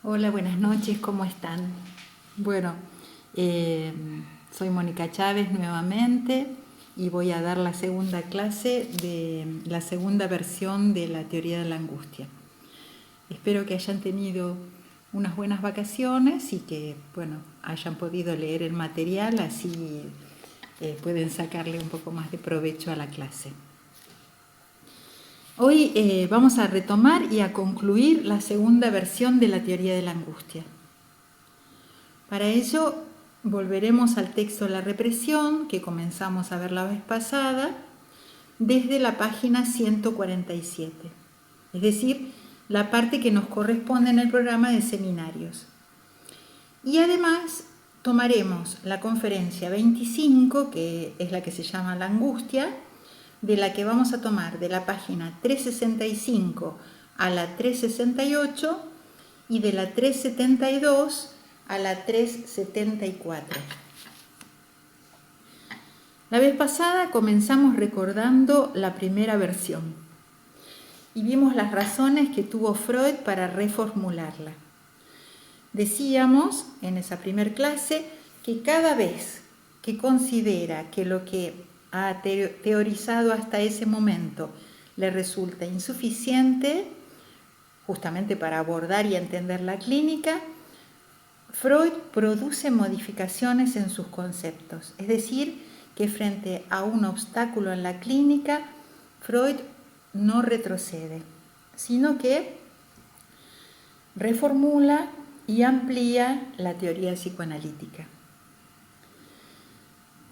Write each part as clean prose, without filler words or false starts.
Hola, buenas noches, ¿cómo están? Bueno, soy Mónica Chávez nuevamente y voy a dar la segunda clase de la segunda versión de la teoría de la angustia. Espero que hayan tenido unas buenas vacaciones y que, bueno, hayan podido leer el material, así pueden sacarle un poco más de provecho a la clase. Hoy vamos a retomar y a concluir la segunda versión de la teoría de la angustia. Para ello volveremos al texto La represión, que comenzamos a ver la vez pasada, desde la página 147, es decir, la parte que nos corresponde en el programa de seminarios. Y además tomaremos la conferencia 25, que es la que se llama La angustia, de la que vamos a tomar de la página 365 a la 368 y de la 372 a la 374. La vez pasada comenzamos recordando la primera versión y vimos las razones que tuvo Freud para reformularla. Decíamos en esa primer clase que cada vez que considera que lo que ha teorizado hasta ese momento le resulta insuficiente, justamente para abordar y entender la clínica, Freud produce modificaciones en sus conceptos, es decir, que frente a un obstáculo en la clínica, Freud no retrocede, sino que reformula y amplía la teoría psicoanalítica.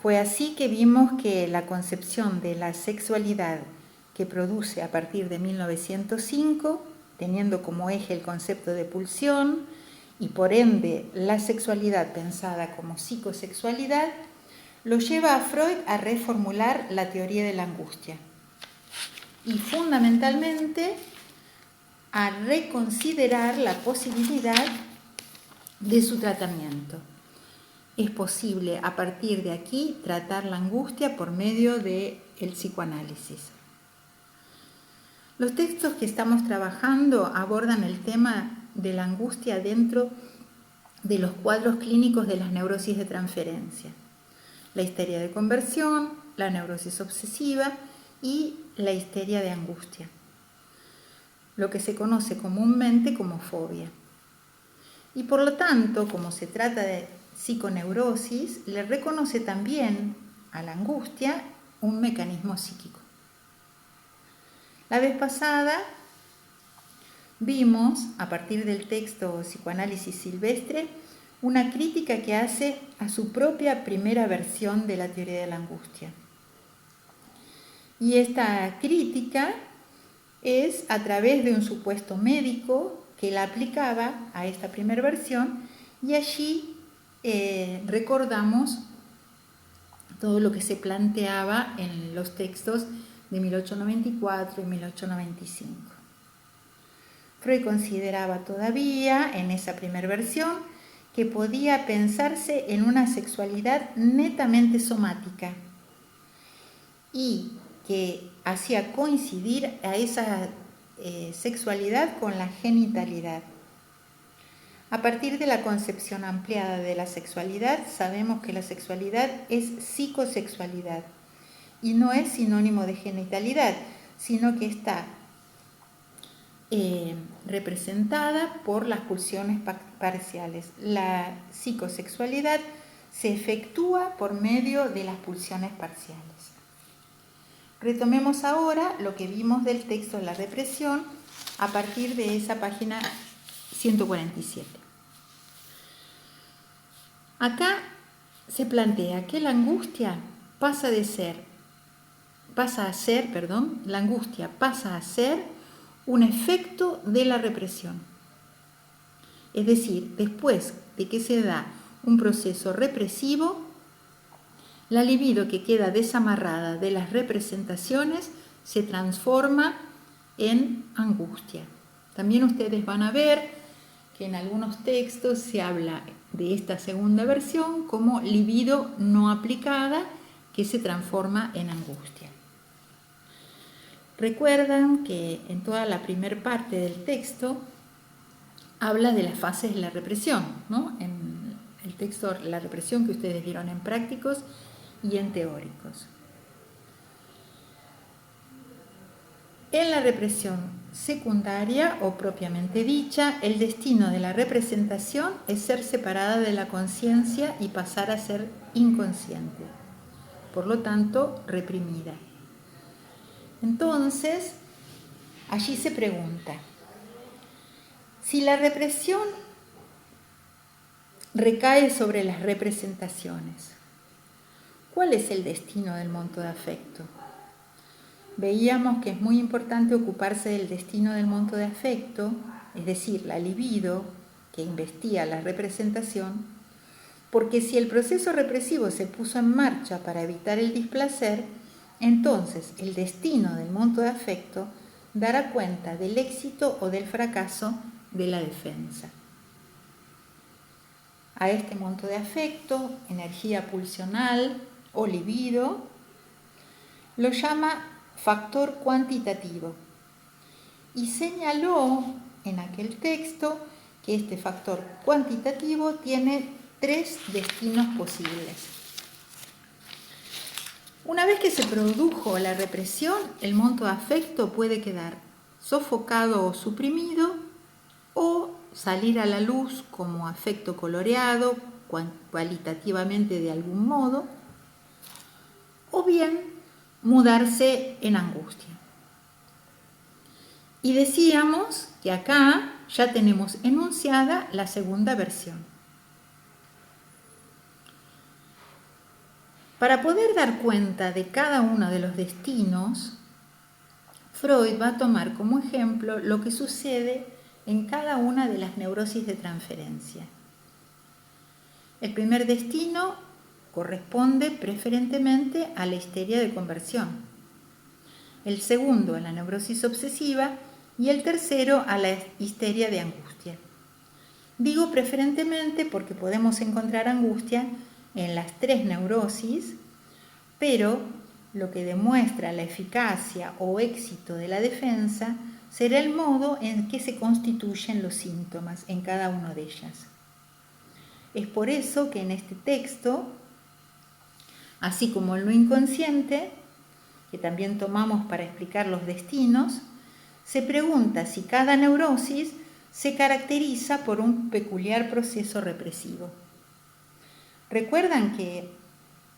Fue así que vimos que la concepción de la sexualidad que produce a partir de 1905, teniendo como eje el concepto de pulsión y por ende la sexualidad pensada como psicosexualidad, lo lleva a Freud a reformular la teoría de la angustia y fundamentalmente a reconsiderar la posibilidad de su tratamiento. Es posible a partir de aquí tratar la angustia por medio del psicoanálisis. Los textos que estamos trabajando abordan el tema de la angustia dentro de los cuadros clínicos de las neurosis de transferencia, la histeria de conversión, la neurosis obsesiva y la histeria de angustia, lo que se conoce comúnmente como fobia. Y por lo tanto, como se trata de psiconeurosis, le reconoce también a la angustia un mecanismo psíquico. La vez pasada vimos, a partir del texto Psicoanálisis Silvestre, una crítica que hace a su propia primera versión de la teoría de la angustia. Y esta crítica es a través de un supuesto médico que la aplicaba a esta primera versión, y allí recordamos todo lo que se planteaba en los textos de 1894 y 1895. Freud consideraba todavía en esa primera versión que podía pensarse en una sexualidad netamente somática y que hacía coincidir a esa sexualidad con la genitalidad. A partir de la concepción ampliada de la sexualidad, sabemos que la sexualidad es psicosexualidad y no es sinónimo de genitalidad, sino que está representada por las pulsiones parciales. La psicosexualidad se efectúa por medio de las pulsiones parciales. Retomemos ahora lo que vimos del texto de la represión a partir de esa página 147. Acá se plantea que la angustia pasa a ser un efecto de la represión. Es decir, después de que se da un proceso represivo, la libido que queda desamarrada de las representaciones se transforma en angustia. También ustedes van a ver que en algunos textos se habla de esta segunda versión como libido no aplicada que se transforma en angustia. Recuerdan que en toda la primera parte del texto habla de las fases de la represión, ¿no? En el texto, la represión que ustedes vieron en prácticos y en teóricos. En la represión secundaria o propiamente dicha, el destino de la representación es ser separada de la conciencia y pasar a ser inconsciente, por lo tanto reprimida. Entonces, allí se pregunta, si la represión recae sobre las representaciones, ¿cuál es el destino del monto de afecto? Veíamos que es muy importante ocuparse del destino del monto de afecto, es decir, la libido, que investiga la representación, porque si el proceso represivo se puso en marcha para evitar el displacer, entonces el destino del monto de afecto dará cuenta del éxito o del fracaso de la defensa. A este monto de afecto, energía pulsional o libido, lo llama factor cuantitativo y señaló en aquel texto que este factor cuantitativo tiene 3 destinos posibles. Una vez que se produjo la represión, el monto de afecto puede quedar sofocado o suprimido o salir a la luz como afecto coloreado, cualitativamente de algún modo, o bien mudarse en angustia. Y decíamos que acá ya tenemos enunciada la segunda versión. Para poder dar cuenta de cada uno de los destinos, Freud va a tomar como ejemplo lo que sucede en cada una de las neurosis de transferencia. El primer destino corresponde preferentemente a la histeria de conversión, el segundo a la neurosis obsesiva y el tercero a la histeria de angustia. Digo preferentemente porque podemos encontrar angustia en las 3 neurosis, pero lo que demuestra la eficacia o éxito de la defensa será el modo en que se constituyen los síntomas en cada una de ellas. Es por eso que en este texto, así como en lo inconsciente, que también tomamos para explicar los destinos, se pregunta si cada neurosis se caracteriza por un peculiar proceso represivo. ¿Recuerdan que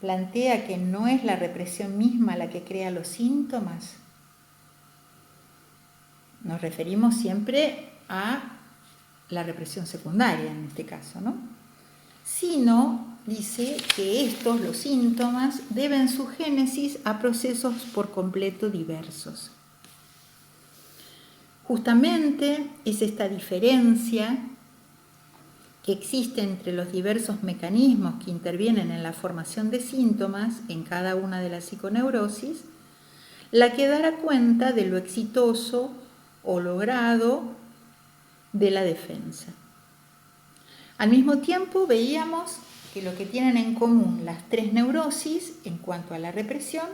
plantea que no es la represión misma la que crea los síntomas? Nos referimos siempre a la represión secundaria en este caso, ¿no? Sino dice que estos, los síntomas, deben su génesis a procesos por completo diversos. Justamente es esta diferencia que existe entre los diversos mecanismos que intervienen en la formación de síntomas en cada una de las psiconeurosis, la que dará cuenta de lo exitoso o logrado de la defensa. Al mismo tiempo veíamos que lo que tienen en común las 3 neurosis en cuanto a la represión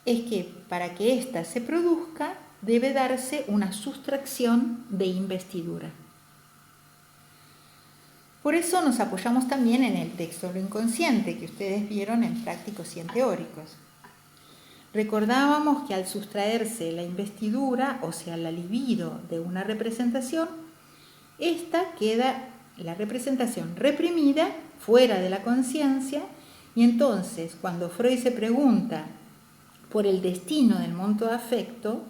es que para que ésta se produzca debe darse una sustracción de investidura. Por eso nos apoyamos también en el texto de lo inconsciente que ustedes vieron en prácticos y en teóricos. Recordábamos que al sustraerse la investidura, o sea, la libido de una representación, esta queda, la representación, reprimida, fuera de la conciencia, y entonces cuando Freud se pregunta por el destino del monto de afecto,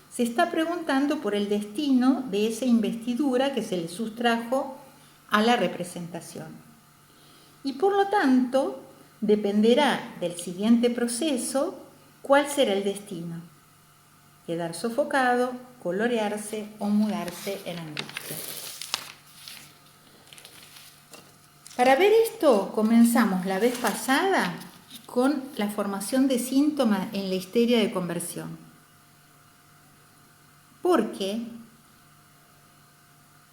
se está preguntando por el destino de esa investidura que se le sustrajo a la representación. Y por lo tanto, dependerá del siguiente proceso cuál será el destino: quedar sofocado, colorearse o mudarse en angustia. Para ver esto, comenzamos la vez pasada con la formación de síntomas en la histeria de conversión. Porque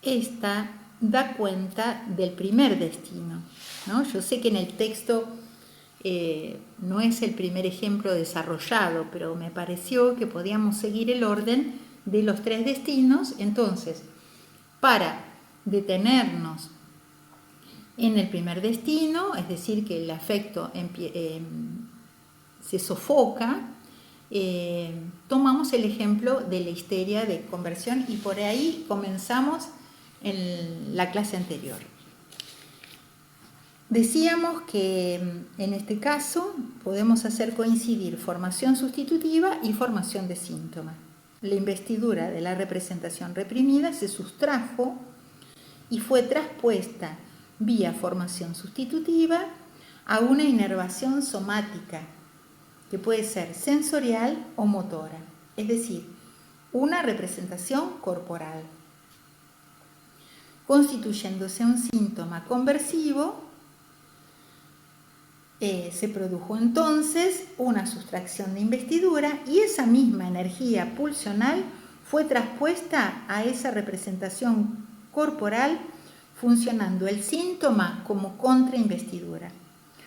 esta da cuenta del primer destino, ¿no? Yo sé que en el texto no es el primer ejemplo desarrollado, pero me pareció que podíamos seguir el orden de los 3 destinos. Entonces, para detenernos en el primer destino, es decir, que el afecto se sofoca, tomamos el ejemplo de la histeria de conversión y por ahí comenzamos en la clase anterior. Decíamos que en este caso podemos hacer coincidir formación sustitutiva y formación de síntoma. La investidura de la representación reprimida se sustrajo y fue traspuesta vía formación sustitutiva a una inervación somática, que puede ser sensorial o motora, es decir, una representación corporal, constituyéndose un síntoma conversivo. Se produjo entonces una sustracción de investidura y esa misma energía pulsional fue traspuesta a esa representación corporal, funcionando el síntoma como contrainvestidura,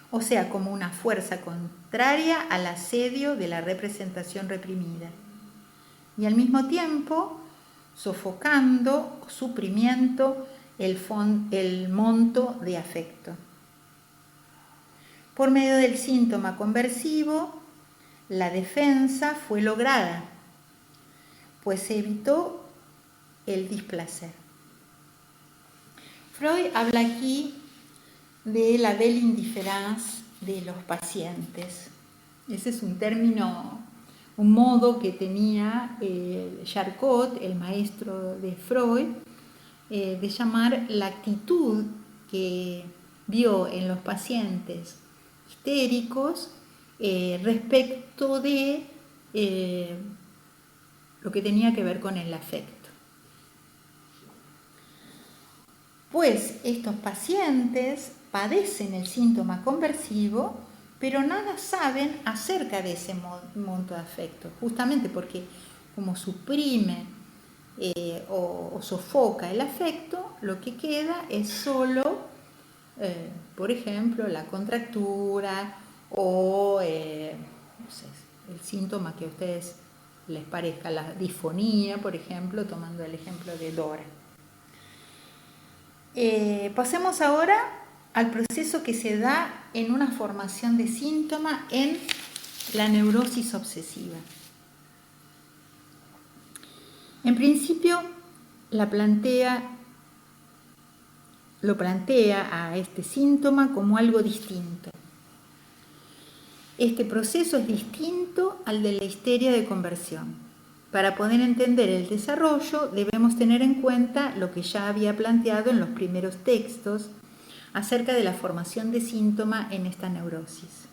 o sea, como una fuerza contraria al asedio de la representación reprimida, y al mismo tiempo sofocando, suprimiendo el monto de afecto. Por medio del síntoma conversivo, la defensa fue lograda, pues se evitó el displacer. Freud habla aquí de la belle indifférence de los pacientes. Ese es un término, un modo que tenía Charcot, el maestro de Freud, de llamar la actitud que vio en los pacientes histéricos respecto de lo que tenía que ver con el afecto. Pues estos pacientes padecen el síntoma conversivo, pero nada saben acerca de ese monto de afecto, justamente porque como suprime o sofoca el afecto, lo que queda es solo por ejemplo, la contractura o no sé, el síntoma que a ustedes les parezca, la disfonía, por ejemplo, tomando el ejemplo de Dora. Pasemos ahora al proceso que se da en una formación de síntoma en la neurosis obsesiva. En principio, lo plantea a este síntoma como algo distinto. Este proceso es distinto al de la histeria de conversión. Para poder entender el desarrollo, debemos tener en cuenta lo que ya había planteado en los primeros textos acerca de la formación de síntoma en esta neurosis.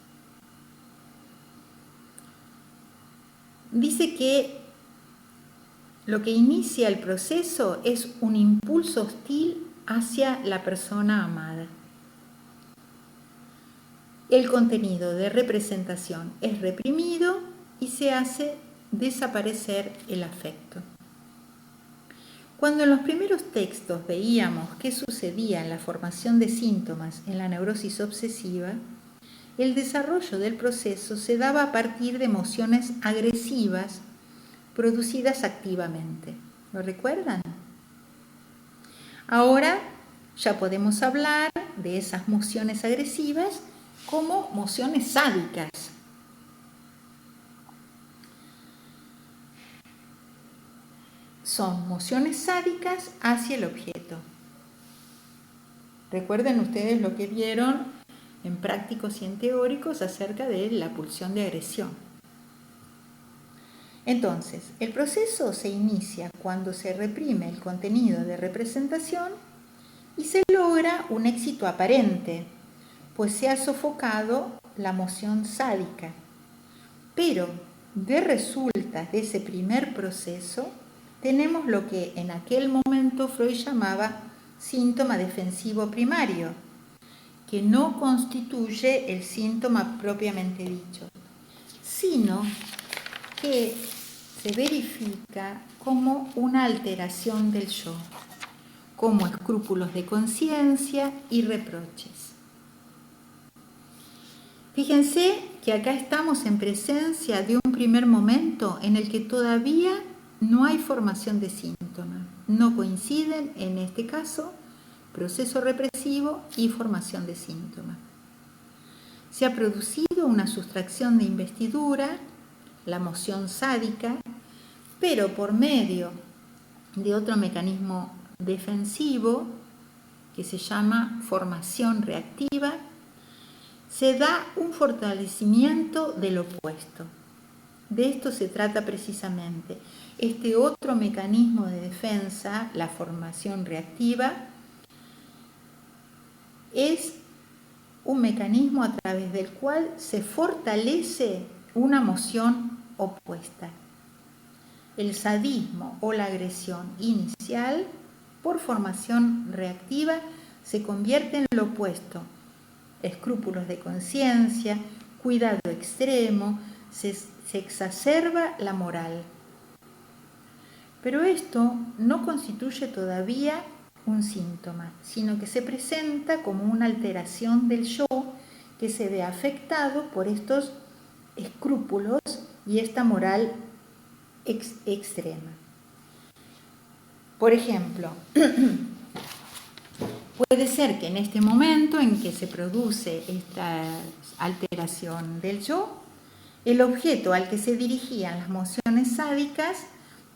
Dice que lo que inicia el proceso es un impulso hostil hacia la persona amada. El contenido de representación es reprimido y se hace desaparecer el afecto. Cuando en los primeros textos veíamos qué sucedía en la formación de síntomas en la neurosis obsesiva, el desarrollo del proceso se daba a partir de emociones agresivas producidas activamente. ¿Lo recuerdan? Ahora ya podemos hablar de esas emociones agresivas como emociones sádicas. Son emociones sádicas hacia el objeto. Recuerden ustedes lo que vieron en prácticos y en teóricos acerca de la pulsión de agresión. Entonces, el proceso se inicia cuando se reprime el contenido de representación y se logra un éxito aparente, pues se ha sofocado la emoción sádica. Pero de resultas de ese primer proceso, tenemos lo que en aquel momento Freud llamaba síntoma defensivo primario, que no constituye el síntoma propiamente dicho, sino que se verifica como una alteración del yo, como escrúpulos de conciencia y reproches. Fíjense que acá estamos en presencia de un primer momento en el que todavía no hay formación de síntoma. no coinciden en este caso proceso represivo y formación de síntomas. Se ha producido una sustracción de investidura, la moción sádica, pero por medio de otro mecanismo defensivo que se llama formación reactiva, se da un fortalecimiento del opuesto. De esto se trata precisamente. Este otro mecanismo de defensa, la formación reactiva, es un mecanismo a través del cual se fortalece una moción opuesta. El sadismo o la agresión inicial, por formación reactiva, se convierte en lo opuesto. Escrúpulos de conciencia, cuidado extremo, se exacerba la moral. Pero esto no constituye todavía un síntoma, sino que se presenta como una alteración del yo que se ve afectado por estos escrúpulos y esta moral extrema. Por ejemplo, puede ser que en este momento en que se produce esta alteración del yo, el objeto al que se dirigían las mociones sádicas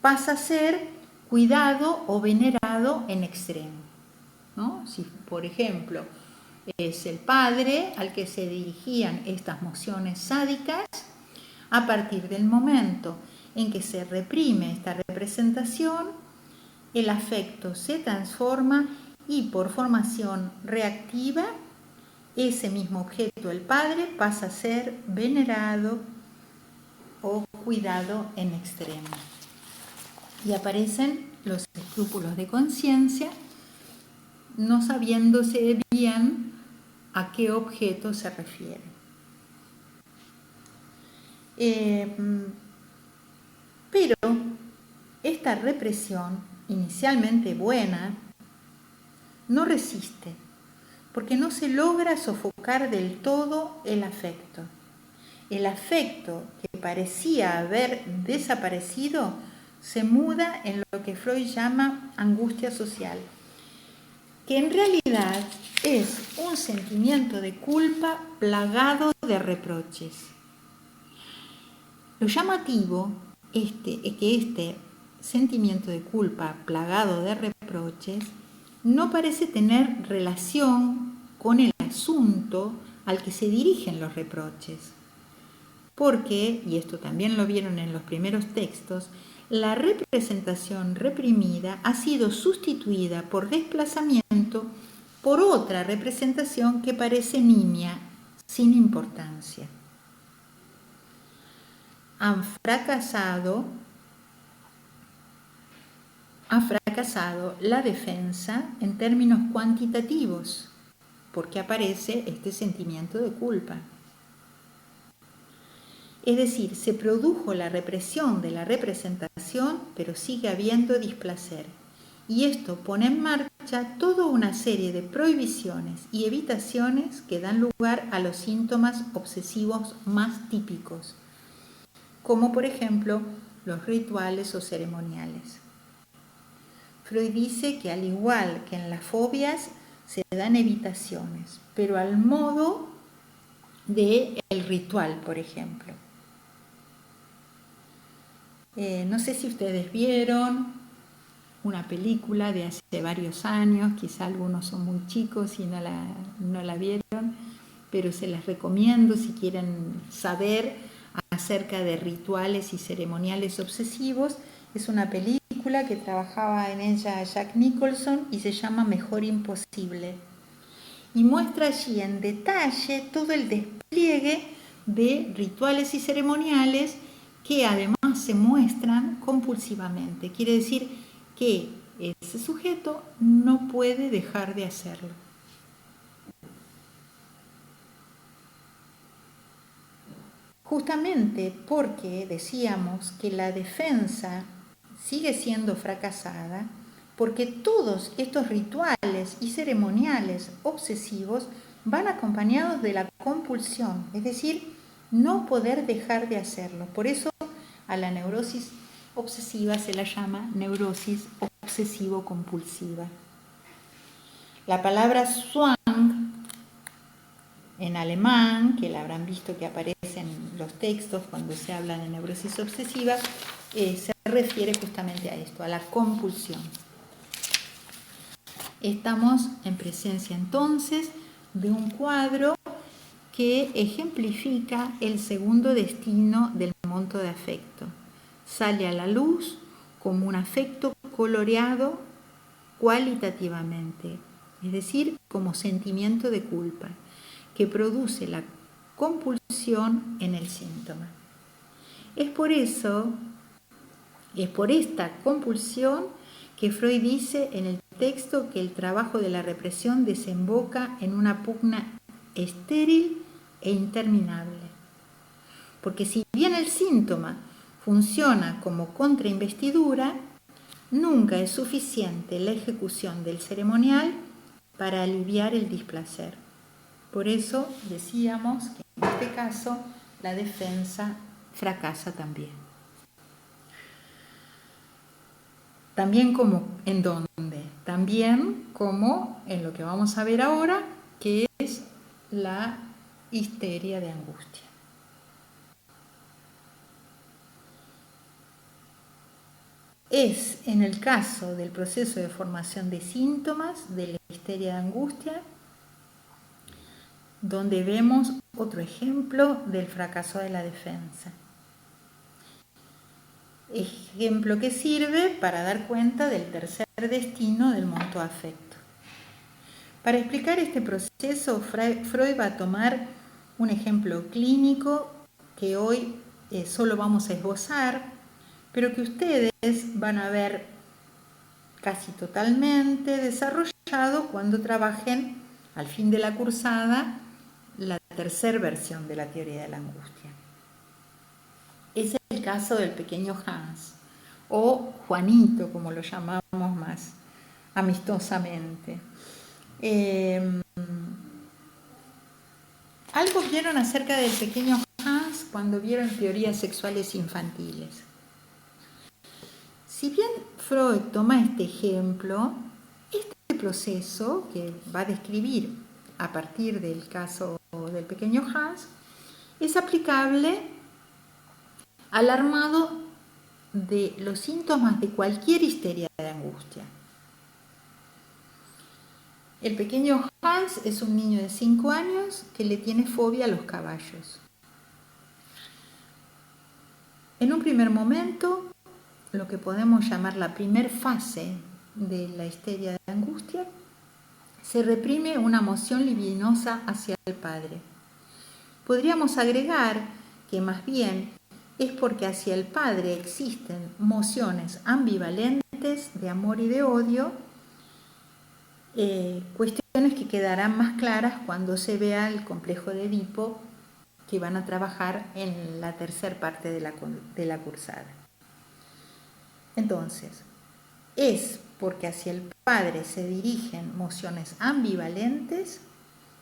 pasa a ser cuidado o venerado en extremo, ¿no? Si, por ejemplo, es el padre al que se dirigían estas mociones sádicas, a partir del momento en que se reprime esta representación, el afecto se transforma y por formación reactiva, ese mismo objeto, el padre, pasa a ser venerado o cuidado en extremo. Y aparecen los escrúpulos de conciencia, no sabiéndose bien a qué objeto se refiere. Pero esta represión, inicialmente buena, no resiste, porque no se logra sofocar del todo el afecto. El afecto que parecía haber desaparecido se muda en lo que Freud llama angustia social, que en realidad es un sentimiento de culpa plagado de reproches. Lo llamativo es que este sentimiento de culpa plagado de reproches no parece tener relación con el asunto al que se dirigen los reproches, porque, y esto también lo vieron en los primeros textos, la representación reprimida ha sido sustituida por desplazamiento por otra representación que parece nimia, sin importancia. Ha fracasado la defensa en términos cuantitativos, porque aparece este sentimiento de culpa. Es decir, se produjo la represión de la representación, pero sigue habiendo displacer. Y esto pone en marcha toda una serie de prohibiciones y evitaciones que dan lugar a los síntomas obsesivos más típicos, como por ejemplo los rituales o ceremoniales. Freud dice que al igual que en las fobias se dan evitaciones, pero al modo del ritual, por ejemplo. No sé si ustedes vieron una película de hace varios años, quizá algunos son muy chicos y no la vieron, pero se las recomiendo si quieren saber acerca de rituales y ceremoniales obsesivos. Es una película que trabajaba en ella Jack Nicholson y se llama Mejor Imposible. Y muestra allí en detalle todo el despliegue de rituales y ceremoniales que además se muestran compulsivamente. Quiere decir que ese sujeto no puede dejar de hacerlo. Justamente porque decíamos que la defensa sigue siendo fracasada, porque todos estos rituales y ceremoniales obsesivos van acompañados de la compulsión, es decir, no poder dejar de hacerlo. Por eso a la neurosis obsesiva se la llama neurosis obsesivo-compulsiva. La palabra Zwang en alemán, que la habrán visto que aparece en los textos cuando se habla de neurosis obsesiva, se refiere justamente a esto, a la compulsión. Estamos en presencia entonces de un cuadro que ejemplifica el segundo destino del monto de afecto. Sale a la luz como un afecto coloreado cualitativamente, es decir, como sentimiento de culpa, que produce la compulsión en el síntoma. Es por esta compulsión que Freud dice en el texto que el trabajo de la represión desemboca en una pugna estéril e interminable. Porque si bien el síntoma funciona como contrainvestidura, nunca es suficiente la ejecución del ceremonial para aliviar el displacer. Por eso decíamos que en este caso la defensa fracasa también. También como en dónde, también como en lo que vamos a ver ahora, que es la histeria de angustia. Es en el caso del proceso de formación de síntomas de la histeria de angustia donde vemos otro ejemplo del fracaso de la defensa. Ejemplo que sirve para dar cuenta del tercer destino del monto afecto. Para explicar este proceso, Freud va a tomar un ejemplo clínico que hoy solo vamos a esbozar, pero que ustedes van a ver casi totalmente desarrollado cuando trabajen al fin de la cursada la tercera versión de la teoría de la angustia. Es el caso del pequeño Hans, o Juanito, como lo llamamos más amistosamente. Algo vieron acerca del pequeño Hans cuando vieron teorías sexuales infantiles. Si bien Freud toma este ejemplo, este proceso que va a describir a partir del caso del pequeño Hans es aplicable al armado de los síntomas de cualquier histeria de angustia. El pequeño Hans es un niño de 5 años que le tiene fobia a los caballos. En un primer momento, lo que podemos llamar la primer fase de la histeria de angustia, se reprime una emoción libidinosa hacia el padre. Podríamos agregar que más bien es porque hacia el padre existen emociones ambivalentes de amor y de odio, cuestiones que quedarán más claras cuando se vea el complejo de Edipo que van a trabajar en la tercera parte de la cursada. Entonces, es porque hacia el padre se dirigen emociones ambivalentes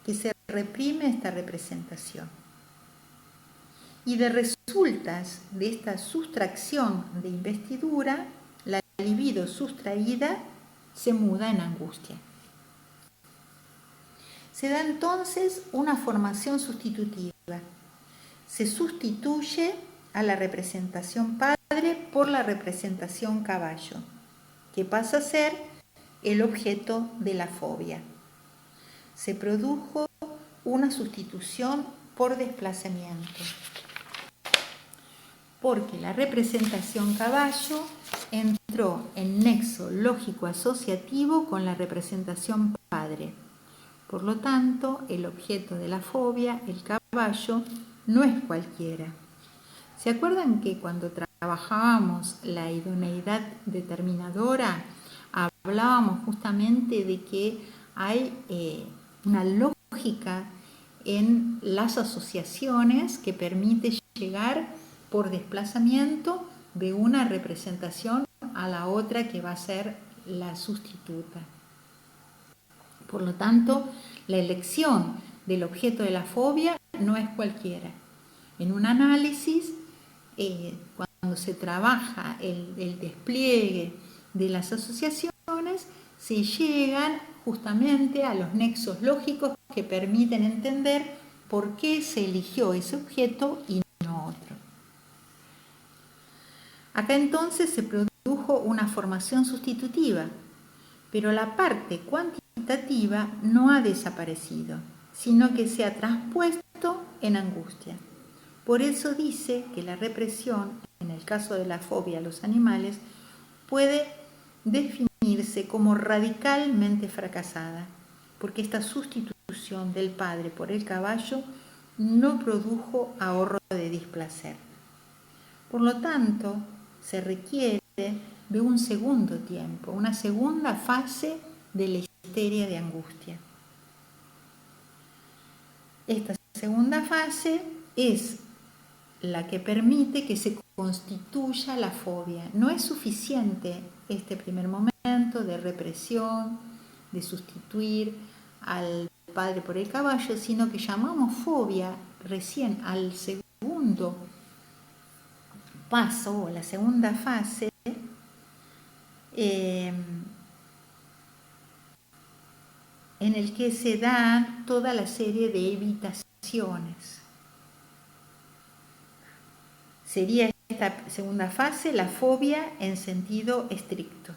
que se reprime esta representación. Y de resultas de esta sustracción de investidura, la libido sustraída se muda en angustia. Se da entonces una formación sustitutiva. Se sustituye a la representación padre por la representación caballo, que pasa a ser el objeto de la fobia. Se produjo una sustitución por desplazamiento, porque la representación caballo entró en nexo lógico asociativo con la representación padre. Por lo tanto, el objeto de la fobia, el caballo, no es cualquiera. ¿Se acuerdan que cuando trabajábamos la idoneidad determinadora, hablábamos justamente de que hay una lógica en las asociaciones que permite llegar por desplazamiento de una representación a la otra que va a ser la sustituta? Por lo tanto, la elección del objeto de la fobia no es cualquiera. En un análisis, cuando se trabaja el despliegue de las asociaciones se llegan justamente a los nexos lógicos que permiten entender por qué se eligió ese objeto y no otro. Acá entonces se produjo una formación sustitutiva, pero la parte cuantitativa no ha desaparecido, sino que se ha transpuesto en angustia. Por eso dice que la represión, en el caso de la fobia a los animales, puede definirse como radicalmente fracasada, porque esta sustitución del padre por el caballo no produjo ahorro de displacer. Por lo tanto, se requiere de un segundo tiempo, una segunda fase de la histeria de angustia. Esta segunda fase es la que permite que se constituya la fobia. No es suficiente este primer momento de represión, de sustituir al padre por el caballo, sino que llamamos fobia recién al segundo paso o la segunda fase, en el que se dan toda la serie de evitaciones. Sería esta segunda fase la fobia en sentido estricto.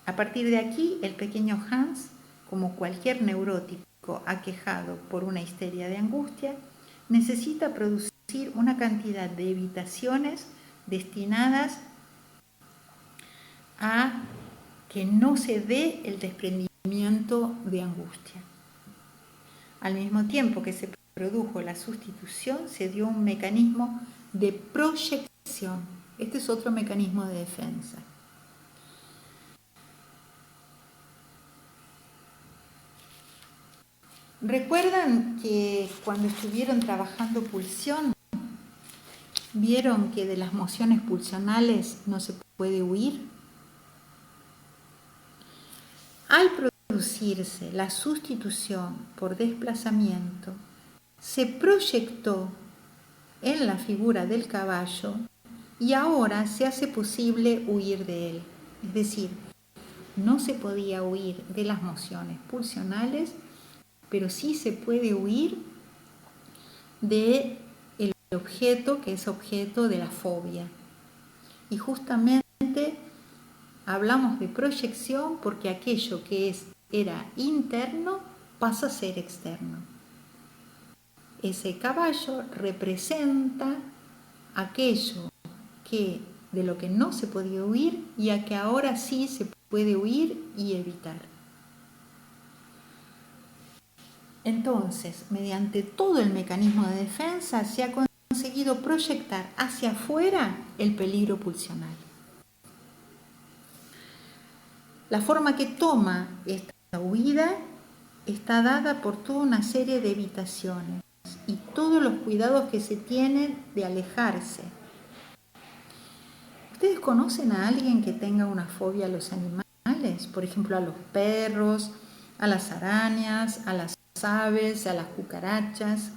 A partir de aquí, el pequeño Hans, como cualquier neurótico aquejado por una histeria de angustia, necesita producir una cantidad de evitaciones destinadas a que no se dé el desprendimiento de angustia. Al mismo tiempo que se produjo la sustitución, se dio un mecanismo de proyección. Este es otro mecanismo de defensa. ¿Recuerdan que cuando estuvieron trabajando pulsión, vieron que de las mociones pulsionales no se puede huir? Al producirse la sustitución por desplazamiento, se proyectó en la figura del caballo y ahora se hace posible huir de él. Es decir, no se podía huir de las mociones pulsionales, pero sí se puede huir del objeto que es objeto de la fobia. Y justamente hablamos de proyección porque aquello que era interno pasa a ser externo. Ese caballo representa aquello de lo que no se podía huir y a que ahora sí se puede huir y evitar. Entonces, mediante todo el mecanismo de defensa se ha conseguido proyectar hacia afuera el peligro pulsional. La forma que toma esta huida está dada por toda una serie de evitaciones y todos los cuidados que se tienen de alejarse. ¿Ustedes conocen a alguien que tenga una fobia a los animales? Por ejemplo, a los perros, a las arañas, a las aves, a las cucarachas.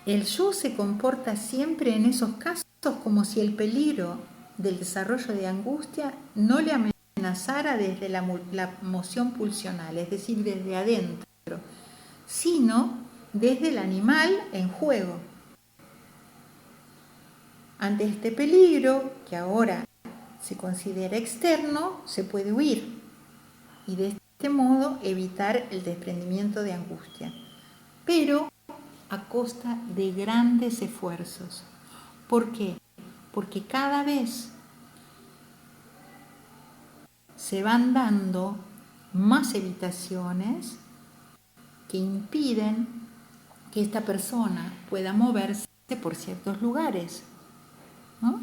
El yo se comporta siempre en esos casos como si el peligro del desarrollo de angustia no le amenazara desde la moción pulsional, es decir, desde adentro, sino desde el animal en juego. Ante este peligro, que ahora se considera externo, se puede huir y de este modo evitar el desprendimiento de angustia, pero a costa de grandes esfuerzos. ¿Por qué? Porque cada vez se van dando más evitaciones que impiden que esta persona pueda moverse por ciertos lugares, ¿no?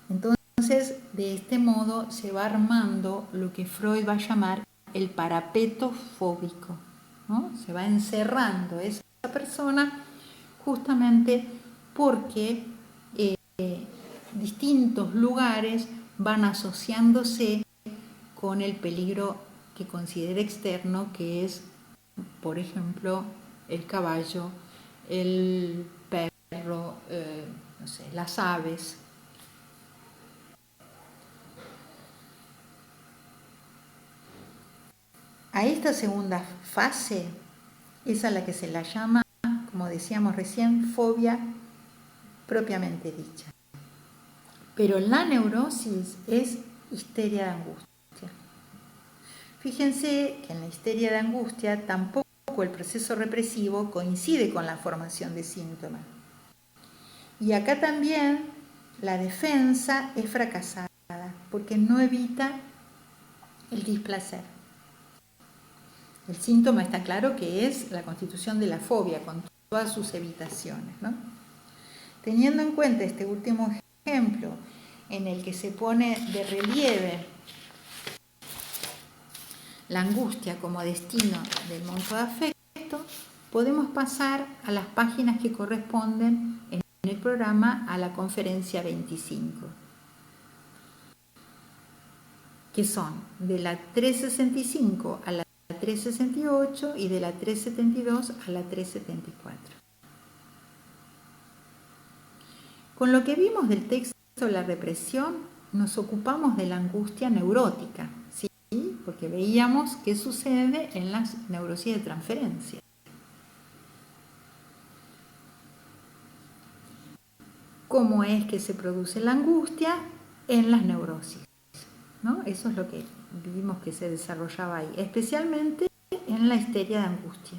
Entonces, de este modo se va armando lo que Freud va a llamar el parapeto fóbico, ¿no? Se va encerrando esa persona justamente porque distintos lugares van asociándose con el peligro que considera externo, que es, por ejemplo, el caballo, el perro, las aves. A esta segunda fase es a la que se la llama, como decíamos recién, fobia propiamente dicha. Pero la neurosis es histeria de angustia. Fíjense que en la histeria de angustia tampoco el proceso represivo coincide con la formación de síntomas. Y acá también la defensa es fracasada porque no evita el displacer. El síntoma está claro que es la constitución de la fobia con todas sus evitaciones, ¿no? Teniendo en cuenta este último ejemplo en el que se pone de relieve la angustia como destino del monto de afecto, podemos pasar a las páginas que corresponden en el programa a la conferencia 25, que son de la 365 a la 368 y de la 372 a la 374. Con lo que vimos del texto de la represión, nos ocupamos de la angustia neurótica, ¿sí? Porque veíamos qué sucede en las neurosis de transferencia. ¿Cómo es que se produce la angustia en las neurosis? ¿No? Eso es lo que vimos que se desarrollaba ahí, especialmente en la histeria de angustia.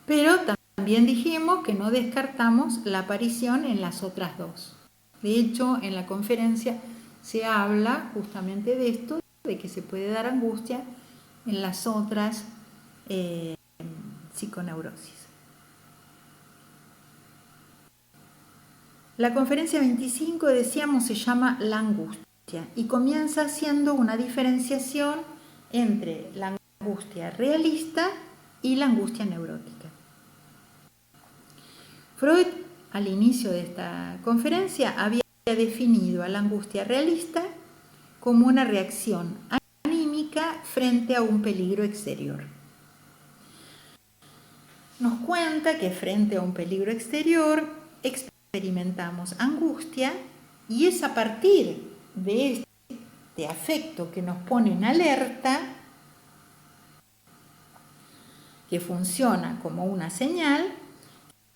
Pero también dijimos que no descartamos la aparición en las otras dos. De hecho, en la conferencia se habla justamente de esto, de que se puede dar angustia en las otras psiconeurosis. La conferencia 25, decíamos, se llama la angustia y comienza haciendo una diferenciación entre la angustia realista y la angustia neurótica. Freud, al inicio de esta conferencia, había definido a la angustia realista como una reacción anímica frente a un peligro exterior. Nos cuenta que frente a un peligro exterior experimentamos angustia y es a partir de este afecto que nos pone en alerta, que funciona como una señal,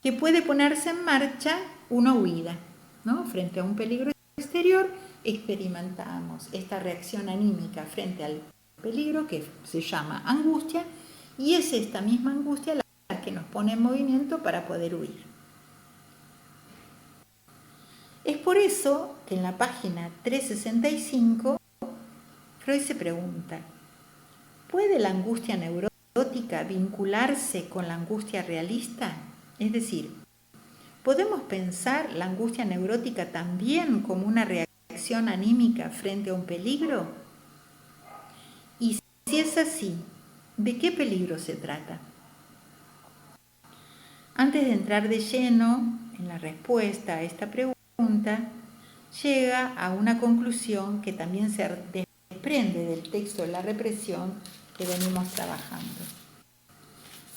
que puede ponerse en marcha una huida, ¿no? Frente a un peligro exterior experimentamos esta reacción anímica frente al peligro que se llama angustia y es esta misma angustia la que nos pone en movimiento para poder huir. Es por eso que en la página 365 Freud se pregunta, ¿puede la angustia neurótica vincularse con la angustia realista? Es decir, ¿podemos pensar la angustia neurótica también como una reacción anímica frente a un peligro? Y si es así, ¿de qué peligro se trata? Antes de entrar de lleno en la respuesta a esta pregunta, llega a una conclusión que también se desprende del texto de la represión que venimos trabajando.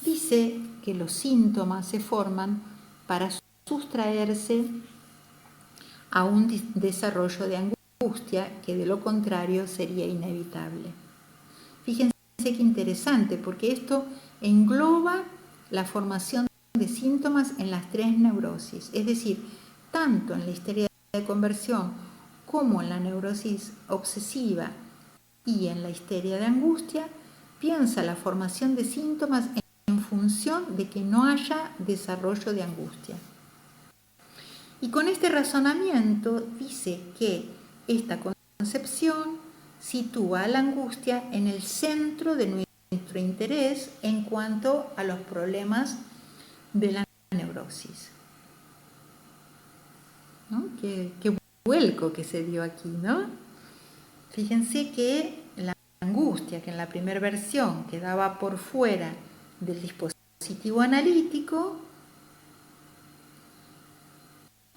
Dice que los síntomas se forman para sustraerse a un desarrollo de angustia que de lo contrario sería inevitable. Fíjense qué interesante, porque esto engloba la formación de síntomas en las tres neurosis, es decir, tanto en la histeria de conversión como en la neurosis obsesiva y en la histeria de angustia, piensa la formación de síntomas en función de que no haya desarrollo de angustia. Y con este razonamiento dice que esta concepción sitúa a la angustia en el centro de nuestro interés en cuanto a los problemas de la neurosis. ¿No? Qué vuelco que se dio aquí, ¿no? Fíjense que la angustia, que en la primera versión quedaba por fuera del dispositivo analítico,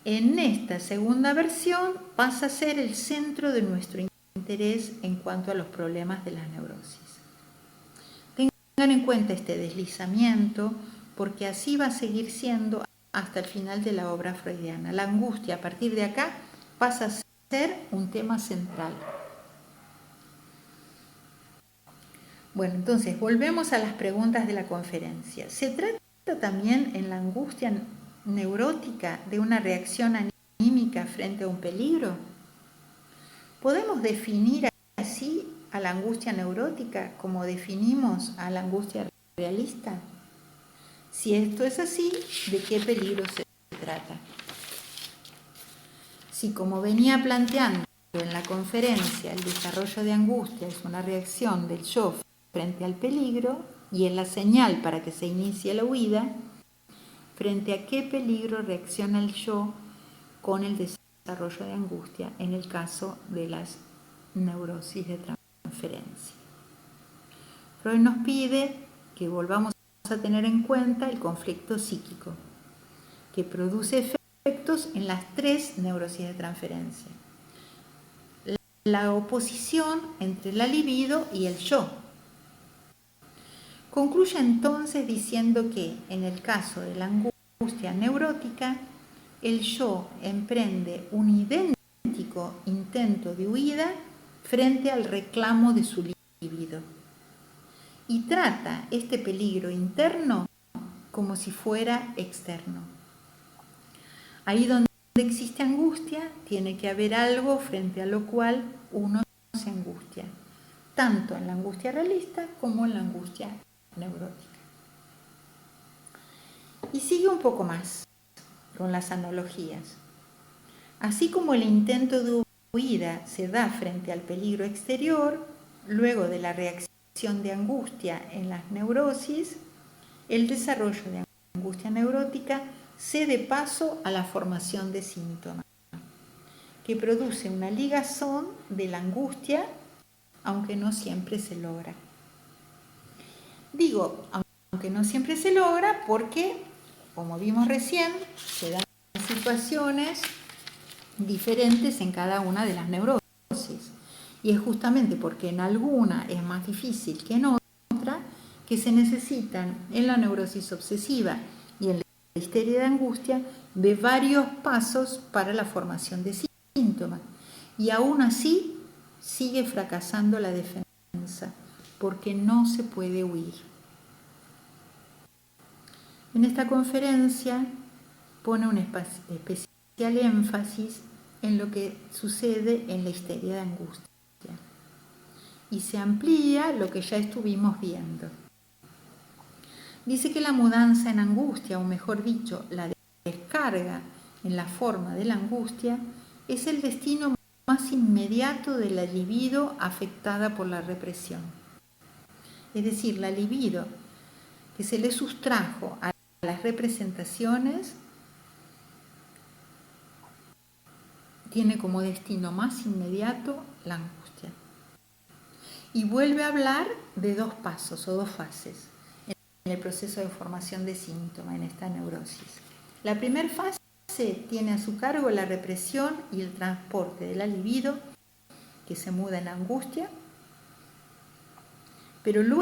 en esta segunda versión pasa a ser el centro de nuestro interés en cuanto a los problemas de la neurosis. Tengan en cuenta este deslizamiento, porque así va a seguir siendo hasta el final de la obra freudiana. La angustia a partir de acá pasa a ser un tema central. Bueno, entonces volvemos a las preguntas de la conferencia. ¿Se trata también en la angustia neurótica de una reacción anímica frente a un peligro? ¿Podemos definir así a la angustia neurótica como definimos a la angustia realista? Si esto es así, ¿de qué peligro se trata? Si, como venía planteando en la conferencia, el desarrollo de angustia es una reacción del yo frente al peligro y es la señal para que se inicie la huida, ¿frente a qué peligro reacciona el yo con el desarrollo de angustia en el caso de las neurosis de transferencia? Freud nos pide que volvamos a tener en cuenta el conflicto psíquico, que produce efectos en las 3 neurosis de transferencia. La oposición entre la libido y el yo. Concluye entonces diciendo que, en el caso de la angustia neurótica, el yo emprende un idéntico intento de huida frente al reclamo de su libido y trata este peligro interno como si fuera externo. Ahí donde existe angustia, tiene que haber algo frente a lo cual uno se angustia, tanto en la angustia realista como en la angustia neurótica. Y sigue un poco más con las analogías. Así como el intento de huida se da frente al peligro exterior, luego de la reacción de angustia en las neurosis, el desarrollo de angustia neurótica cede paso a la formación de síntomas, que produce una ligazón de la angustia, aunque no siempre se logra. Digo, aunque no siempre se logra porque, como vimos recién, se dan situaciones diferentes en cada una de las neurosis. Y es justamente porque en alguna es más difícil que en otra que se necesitan en la neurosis obsesiva y en la histeria de angustia de varios pasos para la formación de síntomas. Y aún así sigue fracasando la defensa porque no se puede huir. En esta conferencia pone un especial énfasis en lo que sucede en la histeria de angustia y se amplía lo que ya estuvimos viendo. Dice que la mudanza en angustia, o mejor dicho, la descarga en la forma de la angustia, es el destino más inmediato de la libido afectada por la represión. Es decir, la libido que se le sustrajo a las representaciones tiene como destino más inmediato la angustia. Y vuelve a hablar de 2 pasos o 2 fases en el proceso de formación de síntomas en esta neurosis. La primera fase tiene a su cargo la represión y el transporte de la libido, que se muda en angustia, pero luego,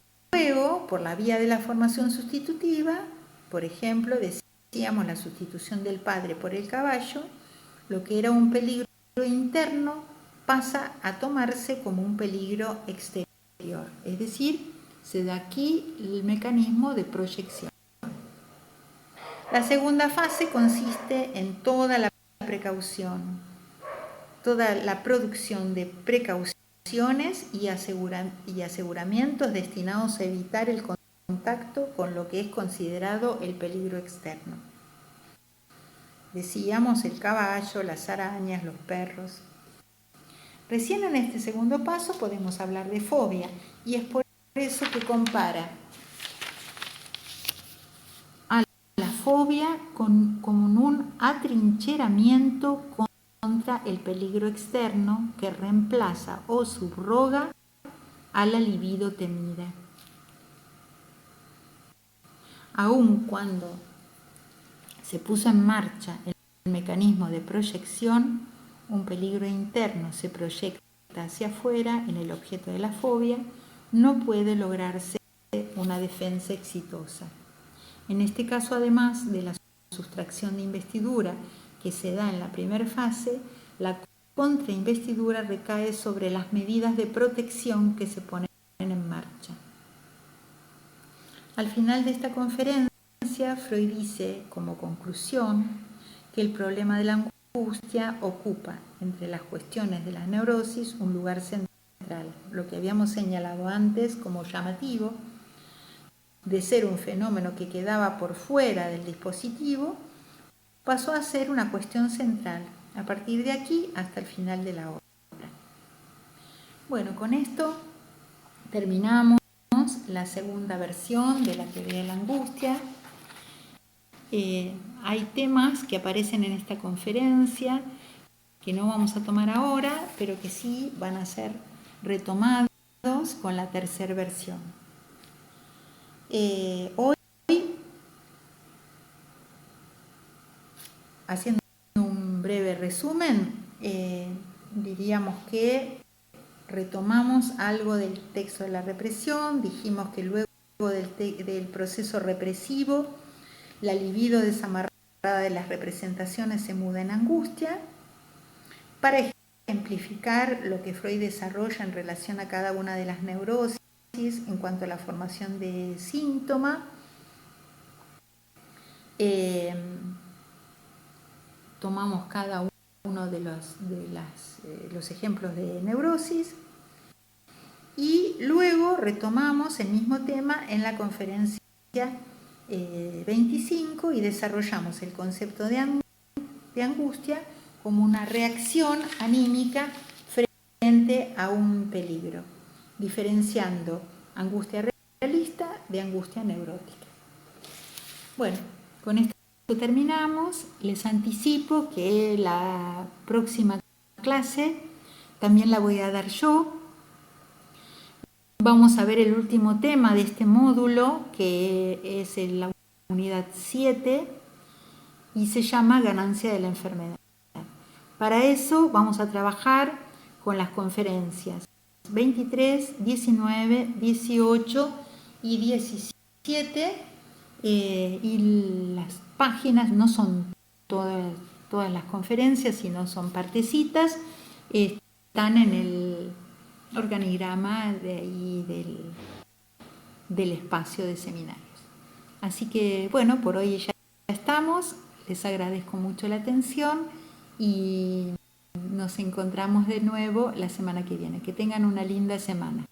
por la vía de la formación sustitutiva, por ejemplo, decíamos la sustitución del padre por el caballo, lo que era un peligro interno pasa a tomarse como un peligro exterior, es decir, se da aquí el mecanismo de proyección. La segunda fase consiste en toda la precaución, toda la producción de precauciones y aseguramientos destinados a evitar el contacto con lo que es considerado el peligro externo. Decíamos el caballo, las arañas, los perros. Recién en este segundo paso podemos hablar de fobia y es por eso que compara a la fobia con un atrincheramiento contra el peligro externo que reemplaza o subroga a la libido temida. Aun cuando se puso en marcha el mecanismo de proyección, un peligro interno se proyecta hacia afuera en el objeto de la fobia, no puede lograrse una defensa exitosa. En este caso, además de la sustracción de investidura que se da en la primera fase, la contrainvestidura recae sobre las medidas de protección que se ponen en marcha. Al final de esta conferencia, Freud dice como conclusión que el problema de la angustia ocupa entre las cuestiones de la neurosis un lugar central. Lo que habíamos señalado antes como llamativo, de ser un fenómeno que quedaba por fuera del dispositivo, pasó a ser una cuestión central a partir de aquí hasta el final de la obra. Bueno, con esto terminamos la segunda versión de la teoría de la angustia. Hay temas que aparecen en esta conferencia que no vamos a tomar ahora, pero que sí van a ser retomados con la tercera versión. Hoy, haciendo un breve resumen, diríamos que retomamos algo del texto de la represión, dijimos que luego del proceso represivo, la libido desamarrada de las representaciones se muda en angustia. Para ejemplificar lo que Freud desarrolla en relación a cada una de las neurosis en cuanto a la formación de síntoma, tomamos cada uno de los ejemplos de neurosis y luego retomamos el mismo tema en la conferencia 25 y desarrollamos el concepto de angustia como una reacción anímica frente a un peligro, diferenciando angustia realista de angustia neurótica. Bueno, con esto terminamos. Les anticipo que la próxima clase también la voy a dar yo. Vamos a ver el último tema de este módulo, que es la unidad 7, y se llama Ganancia de la enfermedad. Para eso vamos a trabajar con las conferencias 23, 19, 18 y 17, y las páginas no son todas las conferencias, sino son partecitas, están en el organigrama de ahí del espacio de seminarios. Así que bueno, por hoy ya estamos. Les agradezco mucho la atención y nos encontramos de nuevo la semana que viene. Que tengan una linda semana.